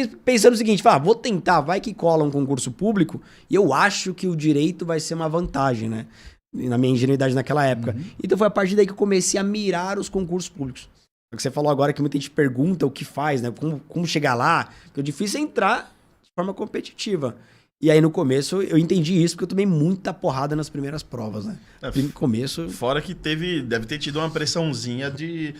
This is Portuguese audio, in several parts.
pensando o seguinte, vou tentar, vai que cola um concurso público, e eu acho que o direito vai ser uma vantagem, né? Na minha ingenuidade naquela época. Então foi a partir daí que eu comecei a mirar os concursos públicos. O que você falou agora, que muita gente pergunta o que faz, né? Como chegar lá, porque o difícil é entrar de forma competitiva. E aí no começo eu entendi isso, porque eu tomei muita porrada nas primeiras provas, né? No começo... Fora que deve ter tido uma pressãozinha de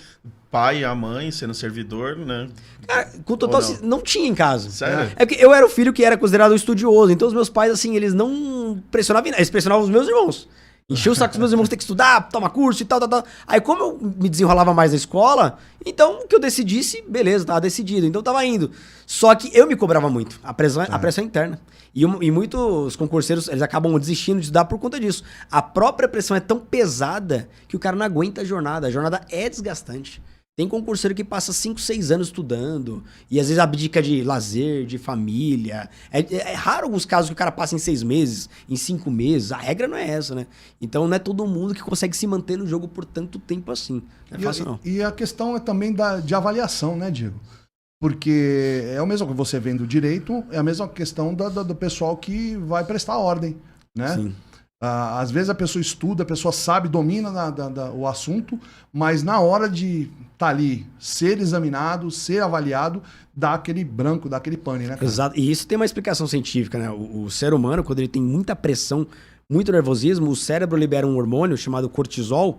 pai e a mãe sendo servidor, né? Cara, com total... Não tinha em casa. Sério? É porque eu era o filho que era considerado estudioso, então os meus pais, assim, eles não pressionavam, eles pressionavam os meus irmãos. Encheu o saco dos meus irmãos ter que estudar, tomar curso e tal. Aí como eu me desenrolava mais na escola, então o que eu decidisse, beleza, tava decidido. Então eu tava indo. Só que eu me cobrava muito. A pressão é interna. E muitos concurseiros, eles acabam desistindo de estudar por conta disso. A própria pressão é tão pesada que o cara não aguenta a jornada. A jornada é desgastante. Tem concurseiro que passa 5, 6 anos estudando e às vezes abdica de lazer, de família. É raro alguns casos que o cara passa em 6 meses, em 5 meses. A regra não é essa, né? Então não é todo mundo que consegue se manter no jogo por tanto tempo assim. Não é fácil, não. E a questão é também de avaliação, né, Diego? Porque é o mesmo que você vem do direito, é a mesma questão do pessoal que vai prestar ordem, né? Sim. Às vezes a pessoa estuda, a pessoa sabe, domina o assunto, mas na hora de estar ali, ser examinado, ser avaliado, dá aquele branco, dá aquele pane, né, cara? Exato. E isso tem uma explicação científica, né? O ser humano, quando ele tem muita pressão, muito nervosismo, o cérebro libera um hormônio chamado cortisol,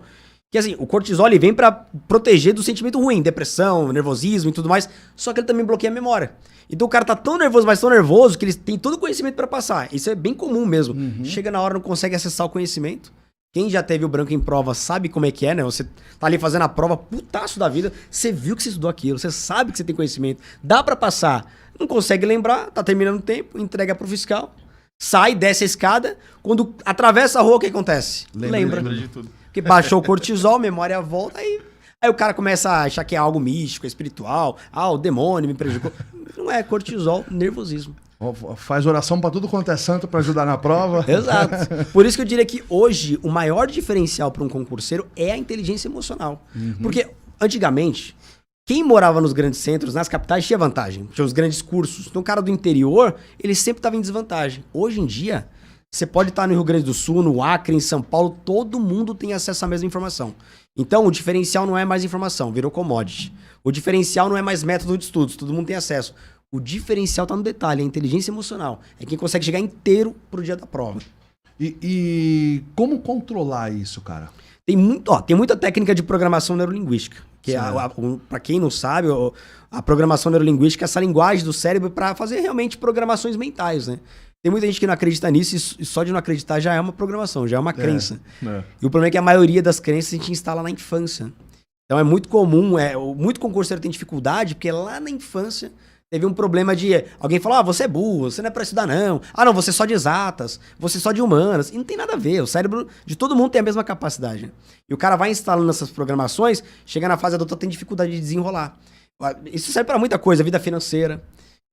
que assim, o cortisol ele vem pra proteger do sentimento ruim, depressão, nervosismo e tudo mais, só que ele também bloqueia a memória. Então o cara tá tão nervoso, mas tão nervoso, que ele tem todo o conhecimento pra passar. Isso é bem comum mesmo. Chega na hora, não consegue acessar o conhecimento. Quem já teve o branco em prova sabe como é que é, né? Você tá ali fazendo a prova, putaço da vida, você viu que você estudou aquilo, você sabe que você tem conhecimento, dá pra passar. Não consegue lembrar, tá terminando o tempo, entrega pro fiscal, sai, desce a escada, quando atravessa a rua, o que acontece? Lembra de tudo. Porque baixou o cortisol, memória volta, aí o cara começa a achar que é algo místico, espiritual. O demônio me prejudicou. Não é cortisol, nervosismo. Faz oração pra tudo quanto é santo pra ajudar na prova. Exato. Por isso que eu diria que hoje o maior diferencial para um concurseiro é a inteligência emocional. Porque antigamente, quem morava nos grandes centros, nas capitais, tinha vantagem. Tinha os grandes cursos. Então o cara do interior, ele sempre estava em desvantagem. Hoje em dia... Você pode estar no Rio Grande do Sul, no Acre, em São Paulo, todo mundo tem acesso à mesma informação. Então, o diferencial não é mais informação, virou commodity. O diferencial não é mais método de estudos, todo mundo tem acesso. O diferencial está no detalhe, a inteligência emocional. É quem consegue chegar inteiro pro dia da prova. E como controlar isso, cara? Tem muita técnica de programação neurolinguística. Que para quem não sabe, a programação neurolinguística é essa linguagem do cérebro para fazer realmente programações mentais, né? Tem muita gente que não acredita nisso e só de não acreditar já é uma programação, já é uma crença. E o problema é que a maioria das crenças a gente instala na infância. Então é muito comum, muito concurseiro tem dificuldade, porque lá na infância teve um problema de alguém falar, você é burro, você não é pra estudar não. Não, você é só de exatas, você é só de humanas. E não tem nada a ver, o cérebro de todo mundo tem a mesma capacidade. E o cara vai instalando essas programações, chega na fase adulta tem dificuldade de desenrolar. Isso serve pra muita coisa, vida financeira.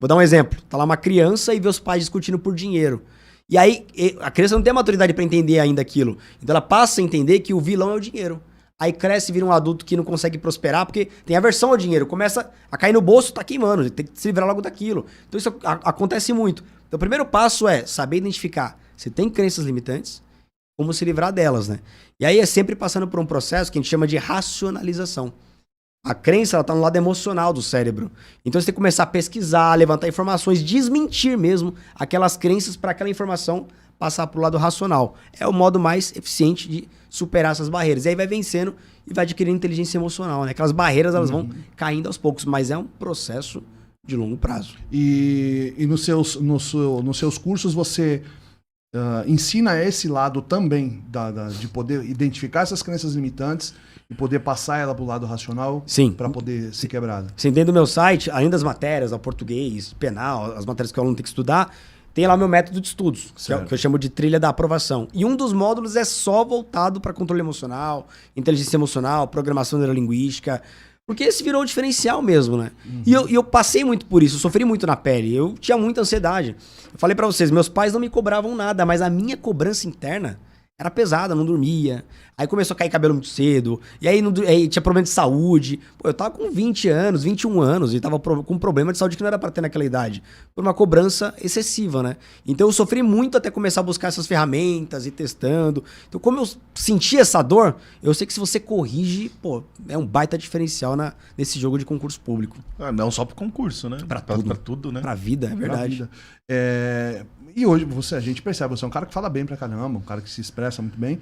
Vou dar um exemplo. Tá lá uma criança e vê os pais discutindo por dinheiro. E aí, a criança não tem a maturidade pra entender ainda aquilo. Então ela passa a entender que o vilão é o dinheiro. Aí cresce e vira um adulto que não consegue prosperar porque tem aversão ao dinheiro. Começa a cair no bolso, tá queimando. Tem que se livrar logo daquilo. Então isso acontece muito. Então o primeiro passo é saber identificar se tem crenças limitantes, como se livrar delas, né? E aí é sempre passando por um processo que a gente chama de racionalização. A crença, ela tá no lado emocional do cérebro. Então você tem que começar a pesquisar, levantar informações, desmentir mesmo aquelas crenças para aquela informação passar pro lado racional. É o modo mais eficiente de superar essas barreiras. E aí vai vencendo e vai adquirindo inteligência emocional, né? Aquelas barreiras, elas vão caindo aos poucos, mas é um processo de longo prazo. E nos seus cursos você ensina esse lado também de poder identificar essas crenças limitantes e poder passar ela pro lado racional. Sim. Para poder ser quebrada. Sim, dentro do meu site, além das matérias, o português, penal, as matérias que o aluno tem que estudar, tem lá o meu método de estudos, que eu chamo de trilha da aprovação. E um dos módulos é só voltado para controle emocional, inteligência emocional, programação neurolinguística, porque esse virou o diferencial mesmo, né? E eu passei muito por isso, eu sofri muito na pele, eu tinha muita ansiedade. Eu falei para vocês, meus pais não me cobravam nada, mas a minha cobrança interna era pesada, não dormia. Aí começou a cair cabelo muito cedo. E aí, aí tinha problema de saúde. Pô, eu tava com 20 anos, 21 anos e tava com um problema de saúde que não era pra ter naquela idade. Por uma cobrança excessiva, né? Então eu sofri muito até começar a buscar essas ferramentas e testando. Então como eu senti essa dor, eu sei que se você corrige, pô, é um baita diferencial nesse jogo de concurso público. Não só pro concurso, né? Pra tudo. Pra tudo, né? Pra vida, é verdade. E hoje a gente percebe, você é um cara que fala bem pra caramba, um cara que se expressa muito bem.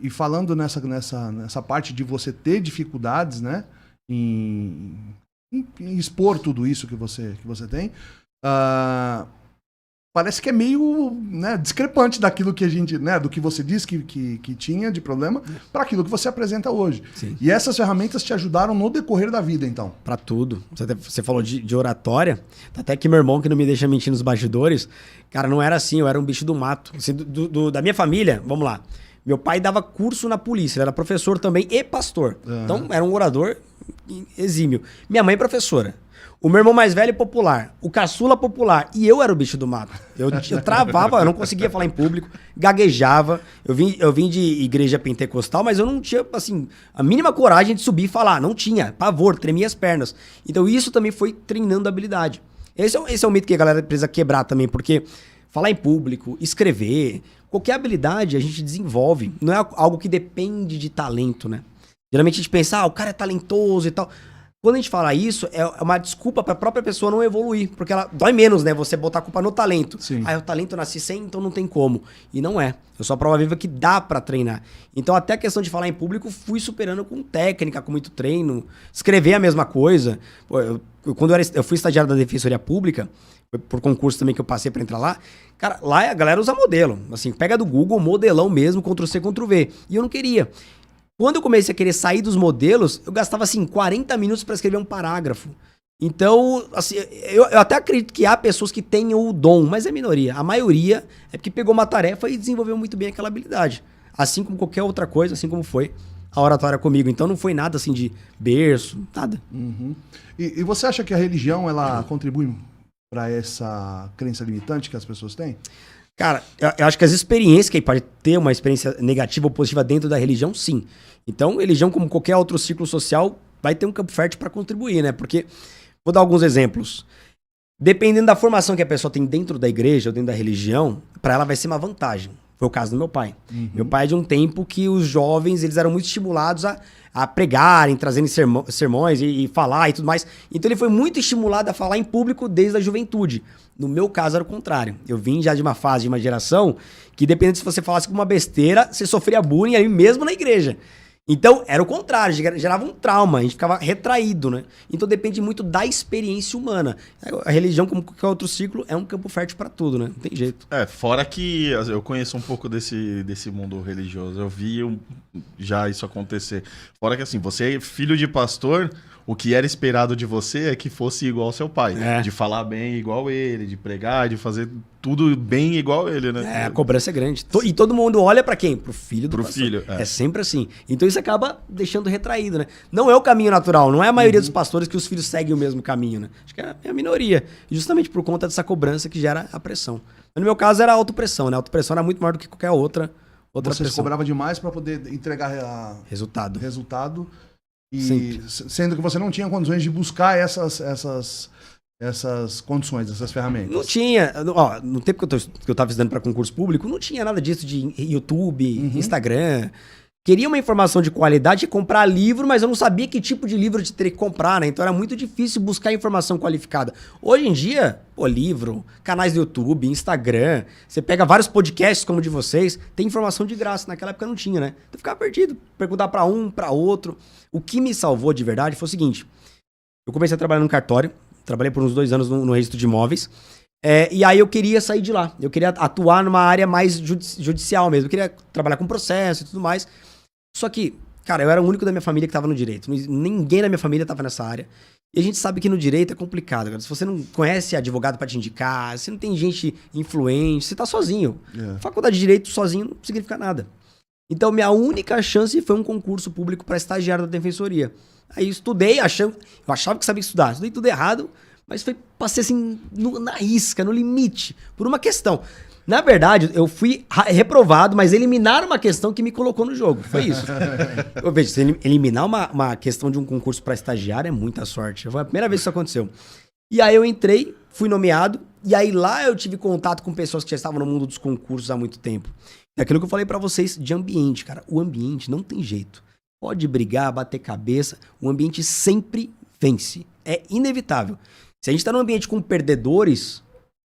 E falando nessa parte de você ter dificuldades, né, em expor tudo isso que você tem, parece que é meio, né, discrepante daquilo que a gente, né, do que você disse que tinha de problema para aquilo que você apresenta hoje. Sim. E essas ferramentas te ajudaram no decorrer da vida, então? Pra tudo. Você falou de oratória, até que meu irmão, que não me deixa mentir nos bastidores, cara, não era assim, eu era um bicho do mato. Assim, da minha família, vamos lá, meu pai dava curso na polícia, ele era professor também e pastor. Então, era um orador exímio. Minha mãe professora. O meu irmão mais velho popular, o caçula popular, e eu era o bicho do mato. Eu travava, eu não conseguia falar em público, gaguejava. Eu vim de igreja pentecostal, mas eu não tinha, assim, a mínima coragem de subir e falar. Não tinha, pavor, tremia as pernas. Então isso também foi treinando a habilidade. Esse é o mito que a galera precisa quebrar também, porque falar em público, escrever, qualquer habilidade a gente desenvolve. Não é algo que depende de talento, né? Geralmente a gente pensa, o cara é talentoso e tal. Quando a gente fala isso, é uma desculpa para a própria pessoa não evoluir. Porque ela dói menos, né? Você botar a culpa no talento. Sim. O talento eu nasci sem, então não tem como. E não é. Eu sou a prova viva que dá para treinar. Então até a questão de falar em público, fui superando com técnica, com muito treino. Escrever a mesma coisa. Pô, quando eu fui estagiário da Defensoria Pública, por concurso também que eu passei para entrar lá, cara, lá a galera usa modelo. Assim, pega do Google, modelão mesmo, Ctrl-C, Ctrl-V. E eu não queria. Quando eu comecei a querer sair dos modelos, eu gastava, assim, 40 minutos para escrever um parágrafo. Então, assim, eu até acredito que há pessoas que tenham o dom, mas é minoria. A maioria é porque pegou uma tarefa e desenvolveu muito bem aquela habilidade. Assim como qualquer outra coisa, assim como foi a oratória comigo. Então não foi nada, assim, de berço, nada. Uhum. E você acha que a religião, ela contribui para essa crença limitante que as pessoas têm? Cara, eu acho que as experiências, que pode ter uma experiência negativa ou positiva dentro da religião, sim. Então, religião, como qualquer outro ciclo social, vai ter um campo fértil para contribuir, né? Porque, vou dar alguns exemplos. Dependendo da formação que a pessoa tem dentro da igreja ou dentro da religião, para ela vai ser uma vantagem. Foi o caso do meu pai. Uhum. Meu pai é de um tempo que os jovens, eles eram muito estimulados a pregarem, trazendo sermões e falar e tudo mais. Então ele foi muito estimulado a falar em público desde a juventude. No meu caso era o contrário. Eu vim já de uma fase, de uma geração, que dependendo se você falasse com uma besteira, você sofria bullying ali mesmo na igreja. Então, era o contrário, gerava um trauma, a gente ficava retraído, né? Então, depende muito da experiência humana. A religião, como qualquer outro ciclo, é um campo fértil para tudo, né? Não tem jeito. Fora que eu conheço um pouco desse mundo religioso, eu vi já isso acontecer. Fora que, assim, você é filho de pastor, o que era esperado de você é que fosse igual ao seu pai. De falar bem igual ele, de pregar, de fazer tudo bem igual ele, né? A cobrança é grande. E todo mundo olha pra quem? Pro filho do pastor. Filho. É sempre assim. Então isso acaba deixando retraído, né? Não é o caminho natural, não é a maioria dos pastores que os filhos seguem o mesmo caminho, né? Acho que é a minoria. Justamente por conta dessa cobrança que gera a pressão. Mas no meu caso era a autopressão, né? A autopressão era muito maior do que qualquer outra Você pressão. cobrava demais pra poder entregar resultado. E sendo que você não tinha condições de buscar essas condições, essas ferramentas. Não tinha. No tempo que eu tava estudando para concurso público, não tinha nada disso de YouTube, Instagram. Queria uma informação de qualidade, comprar livro, mas eu não sabia que tipo de livro eu teria que comprar, né? Então era muito difícil buscar informação qualificada. Hoje em dia, livro, canais do YouTube, Instagram, você pega vários podcasts como o de vocês, tem informação de graça. Naquela época não tinha, né? Então eu ficava perdido, perguntar para um, para outro. O que me salvou de verdade foi o seguinte: eu comecei a trabalhar num cartório, trabalhei por uns 2 anos no registro de imóveis. E aí eu queria sair de lá. Eu queria atuar numa área mais judicial mesmo. Eu queria trabalhar com processo e tudo mais. Só que, cara, eu era o único da minha família que tava no direito. Ninguém da minha família tava nessa área. E a gente sabe que no direito é complicado, cara. Se você não conhece advogado pra te indicar, se não tem gente influente, você tá sozinho. Faculdade de Direito sozinho não significa nada. Então, minha única chance foi um concurso público para estagiário da Defensoria. Aí eu estudei, eu achava que sabia estudar. Estudei tudo errado, mas passei assim na risca, no limite, por uma questão. Na verdade, eu fui reprovado, mas eliminaram uma questão que me colocou no jogo. Foi isso. Eu vejo, se eliminar uma questão de um concurso para estagiário é muita sorte. Foi a primeira vez que isso aconteceu. E aí eu entrei, fui nomeado, e aí lá eu tive contato com pessoas que já estavam no mundo dos concursos há muito tempo. É aquilo que eu falei pra vocês de ambiente, cara. O ambiente não tem jeito. Pode brigar, bater cabeça, o ambiente sempre vence. É inevitável. Se a gente tá num ambiente com perdedores,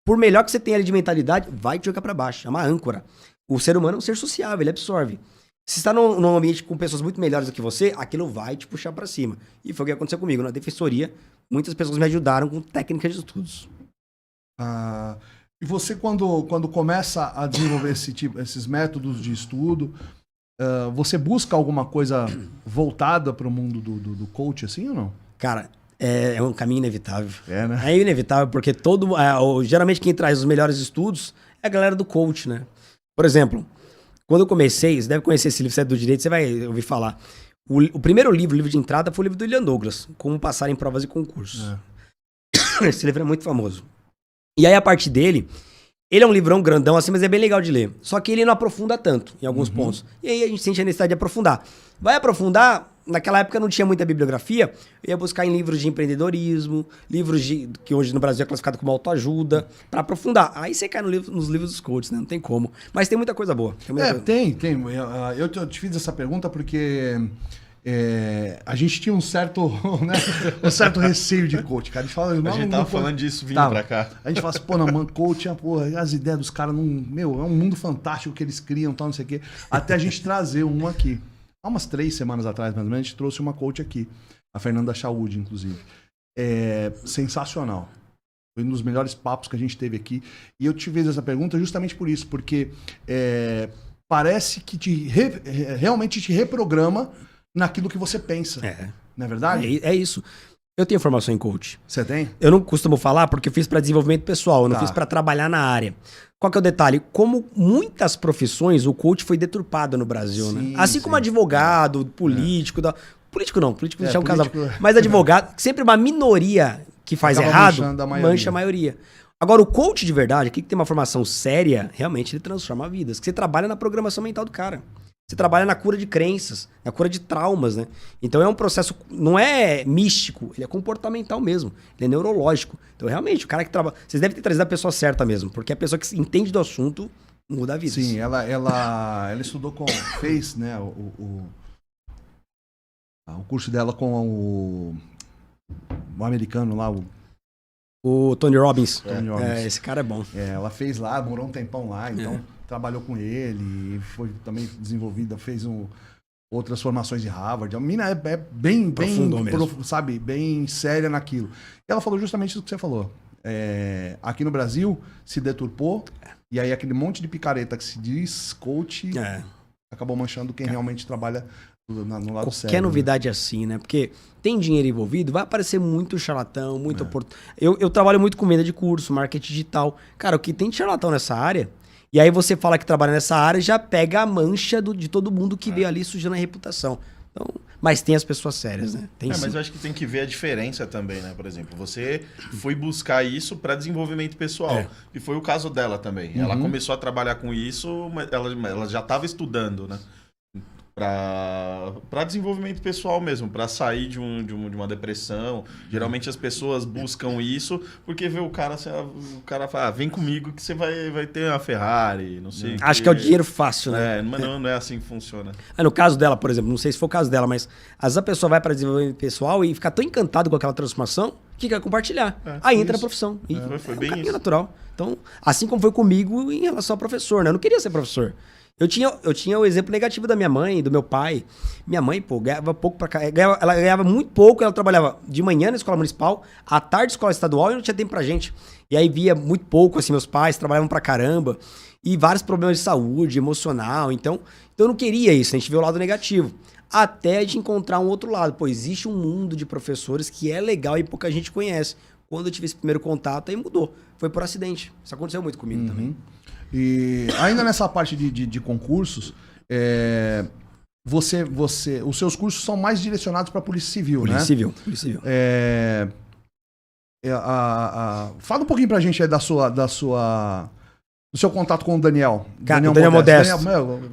por melhor que você tenha ali de mentalidade, vai te jogar pra baixo. É uma âncora. O ser humano é um ser sociável, ele absorve. Se está num ambiente com pessoas muito melhores do que você, aquilo vai te puxar pra cima. E foi o que aconteceu comigo. Na defensoria, muitas pessoas me ajudaram com técnicas de estudos. E você, quando começa a desenvolver esses métodos de estudo, você busca alguma coisa voltada para o mundo do coach, assim ou não? Cara, é um caminho inevitável. É, né? É inevitável, porque geralmente quem traz os melhores estudos é a galera do coach, né? Por exemplo, quando eu comecei, você deve conhecer esse livro, você é do direito, você vai ouvir falar. O primeiro livro, o livro de entrada, foi o livro do William Douglas, Como Passar em Provas e Concursos. Esse livro é muito famoso. E aí, a partir dele, ele é um livrão grandão assim, mas é bem legal de ler. Só que ele não aprofunda tanto em alguns pontos. E aí a gente sente a necessidade de aprofundar. Vai aprofundar, naquela época não tinha muita bibliografia, eu ia buscar em livros de empreendedorismo, livros que hoje no Brasil é classificado como autoajuda, pra aprofundar. Aí você cai nos livros dos coaches, né? Não tem como. Mas tem muita coisa boa. Tem. Eu te fiz essa pergunta porque a gente tinha um certo receio de coach, cara. A gente tava falando disso vindo pra cá. A gente fala assim, pô, não, mano, coach, as ideias dos caras, é um mundo fantástico que eles criam, tal, não sei o quê. Até a gente trazer uma aqui. Há umas 3 semanas atrás, mais ou menos, a gente trouxe uma coach aqui. A Fernanda Chaúde, inclusive. Sensacional. Foi um dos melhores papos que a gente teve aqui. E eu te fiz essa pergunta justamente por isso, porque parece que realmente te reprograma naquilo que você pensa. Não é verdade? É isso. Eu tenho formação em coach. Você tem? Eu não costumo falar porque eu fiz para desenvolvimento pessoal, eu não fiz para trabalhar na área. Qual que é o detalhe? Como muitas profissões, o coach foi deturpado no Brasil, sim, né? Assim como advogado, político... Político não, político deixa um casal. Mas advogado, sempre uma minoria que faz errado, mancha a maioria. Agora, o coach de verdade, aqui que tem uma formação séria, realmente ele transforma vidas. Que você trabalha na programação mental do cara. Você trabalha na cura de crenças, na cura de traumas, né? Então é um processo, não é místico, ele é comportamental mesmo, ele é neurológico. Então realmente, o cara que trabalha... Vocês devem ter trazido a pessoa certa mesmo, porque a pessoa que entende do assunto muda a vida. Sim, ela estudou fez, né, o curso dela com o americano lá, o Tony Robbins. Tony Robbins. Esse cara é bom. Ela fez lá, morou um tempão lá, então trabalhou com ele, foi também desenvolvida, fez outras formações de Harvard. A mina é bem sabe, bem séria naquilo. E ela falou justamente isso que você falou. Aqui no Brasil se deturpou, e aí aquele monte de picareta que se diz coach acabou manchando quem realmente trabalha no lado sério. Qualquer novidade assim, né? Porque tem dinheiro envolvido, vai aparecer muito charlatão, muito eu trabalho muito com venda de curso, marketing digital. Cara, o que tem de charlatão nessa área, e aí você fala que trabalha nessa área, já pega a mancha de todo mundo que veio ali sujando a reputação. Então, mas tem as pessoas sérias, né? Mas eu acho que tem que ver a diferença também, né? Por exemplo, você foi buscar isso para desenvolvimento pessoal. E foi o caso dela também. Ela começou a trabalhar com isso, mas ela já estava estudando, né? Para desenvolvimento pessoal mesmo, para sair de uma depressão. Geralmente as pessoas buscam isso porque vê o cara fala, vem comigo que você vai ter uma Ferrari, não sei. Acho que é o dinheiro fácil, né? Mas não é assim que funciona. No caso dela, por exemplo, não sei se foi o caso dela, mas às vezes a pessoa vai para desenvolvimento pessoal e fica tão encantado com aquela transformação que quer compartilhar. Aí entra a profissão. E foi bem isso. Natural. Então, assim como foi comigo em relação ao professor, né? Eu não queria ser professor. Eu tinha o exemplo negativo da minha mãe, do meu pai. Minha mãe, ganhava pouco pra cá. Ela ganhava muito pouco, ela trabalhava de manhã na escola municipal, à tarde na escola estadual e não tinha tempo pra gente. E aí via muito pouco, assim, meus pais trabalhavam pra caramba. E vários problemas de saúde, emocional. Então eu não queria isso, a gente vê o lado negativo. Até a gente encontrar um outro lado. Pô, existe um mundo de professores que é legal e pouca gente conhece. Quando eu tive esse primeiro contato, aí mudou. Foi por acidente. Isso aconteceu muito comigo também. E ainda nessa parte de concursos, os seus cursos são mais direcionados para a Polícia Civil, né? Polícia Civil. Fala um pouquinho pra gente aí da sua O seu contato com o Daniel. Cara, o Daniel Modesto.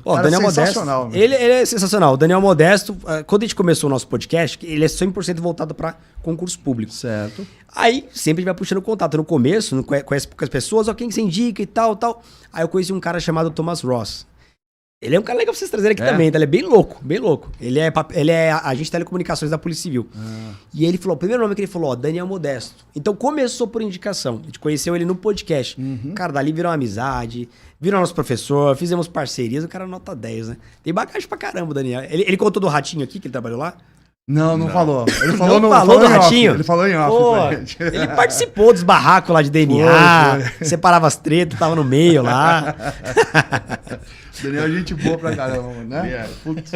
O Daniel sensacional. Modesto. Ele é sensacional. O Daniel Modesto, quando a gente começou o nosso podcast, ele é 100% voltado para concurso público. Certo. Aí sempre a gente vai puxando contato. No começo, não conhece poucas pessoas, ó, quem você indica e tal. Aí eu conheci um cara chamado Thomas Ross. Ele é um cara legal pra vocês trazerem aqui também, tá? Ele é bem louco, bem louco. Ele é agente de telecomunicações da Polícia Civil. E ele falou, o primeiro nome que ele falou, Daniel Modesto. Então começou por indicação. A gente conheceu ele no podcast. Cara, dali virou uma amizade, virou nosso professor, fizemos parcerias, o cara nota 10, né? Tem bagagem pra caramba, Daniel. Ele contou do Ratinho aqui, que ele trabalhou lá? Não falou. Ele falou, falou do Ratinho? Ele falou em off. Pô, ele participou dos barracos lá de DNA, separava as tretas, tava no meio lá. Daniel é gente boa pra caramba, né? Yeah. Putz.